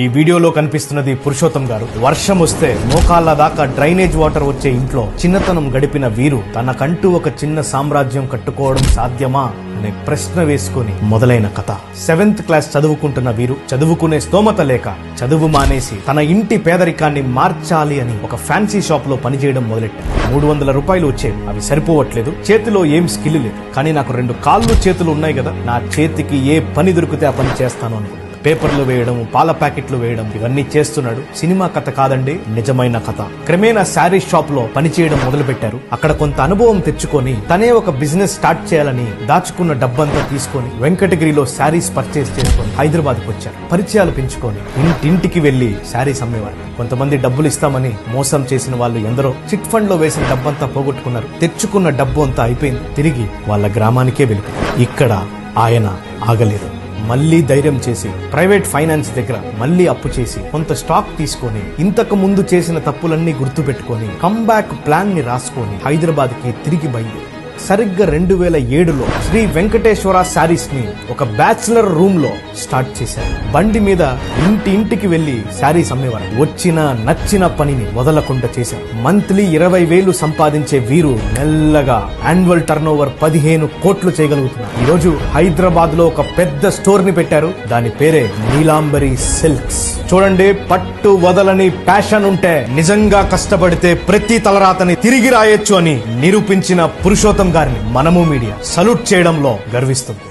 ఈ వీడియోలో కనిపిస్తున్నది పురుషోత్తం గారు. వర్షం వస్తే మోకాళ్ళ దాకా డ్రైనేజ్ వాటర్ వచ్చే ఇంట్లో చిన్నతనం గడిపిన వీరు తనకంటూ ఒక చిన్న సామ్రాజ్యం కట్టుకోవడం సాధ్యమా అనే ప్రశ్న వేసుకుని మొదలైన కథ. 7th క్లాస్ చదువుకుంటున్న వీరు చదువుకునే స్తోమత లేక చదువు మానేసి తన ఇంటి పేదరికాన్ని మార్చాలి అని ఒక ఫ్యాన్సీ షాప్ లో పనిచేయడం మొదలెట్టారు. 300 రూపాయలు వచ్చేవి. అవి సరిపోవట్లేదు. చేతిలో ఏం స్కిల్ లేదు. కానీ నాకు 2 కాళ్ళు చేతులు ఉన్నాయి కదా, నా చేతికి ఏ పని దొరికితే ఆ పని చేస్తాను అనుకున్నాను. పేపర్లు వేయడం, పాల ప్యాకెట్లు వేయడం, ఇవన్నీ చేస్తున్నాడు. సినిమా కథ కాదండి, నిజమైన కథ. క్రమేణా శారీ షాప్ లో పనిచేయడం మొదలు పెట్టారు. అక్కడ కొంత అనుభవం తెచ్చుకొని తనే ఒక బిజినెస్ స్టార్ట్ చేయాలని దాచుకున్న డబ్బంతా తీసుకొని వెంకటగిరిలో శారీస్ పర్చేస్ చేసుకొని హైదరాబాద్ కు వచ్చారు. పరిచయాలు పెంచుకొని ఇంటింటికి వెళ్లి శారీస్ అమ్మేవారు. కొంతమంది డబ్బులు ఇస్తామని మోసం చేసిన వాళ్ళు ఎందరో చిట్ ఫండ్ లో వేసిన డబ్బంతా పోగొట్టుకున్నారు. తెచ్చుకున్న డబ్బు అంతా అయిపోయింది. తిరిగి వాళ్ళ గ్రామానికే వెళ్ళిపోయారు. ఇక్కడ ఆయన ఆగలేదు. మళ్లీ ధైర్యం చేసి ప్రైవేట్ ఫైనాన్స్ దగ్గర మళ్లీ అప్పు చేసి కొంత స్టాక్ తీసుకొని ఇంతకు ముందు చేసిన తప్పులన్నీ గుర్తు పెట్టుకొని కంబ్యాక్ ప్లాన్ ని రాసుకొని హైదరాబాద్ కి తిరిగి బయలుదేరి సరిగ్గా 2007లో శ్రీ వెంకటేశ్వర శారీస్ ని ఒక బ్యాచులర్ రూమ్ లో స్టార్ట్ చేశారు. బండి మీద ఇంటికి వెళ్లి శారీస్ అమ్మేవారు. వచ్చిన నచ్చిన పనిని వదలకుండా చేశారు. మంత్లీ 20,000 సంపాదించే వీరు మెల్లగా యాన్యువల్ టర్నోవర్ 15 కోట్లు చేయగలుగుతున్నారు. ఈ రోజు హైదరాబాద్ లో ఒక పెద్ద స్టోర్ ని పెట్టారు. దాని పేరే నీలాంబరి సిల్క్స్. చూడండి, పట్టు వదలని ప్యాషన్ ఉంటే నిజంగా కష్టపడితే ప్రతి తలరాతని తిరిగి రాయొచ్చు అని నిరూపించిన పురుషోత్తం గారిని మనము మీడియా సల్యూట్ చేయడంలో గర్విస్తుంది.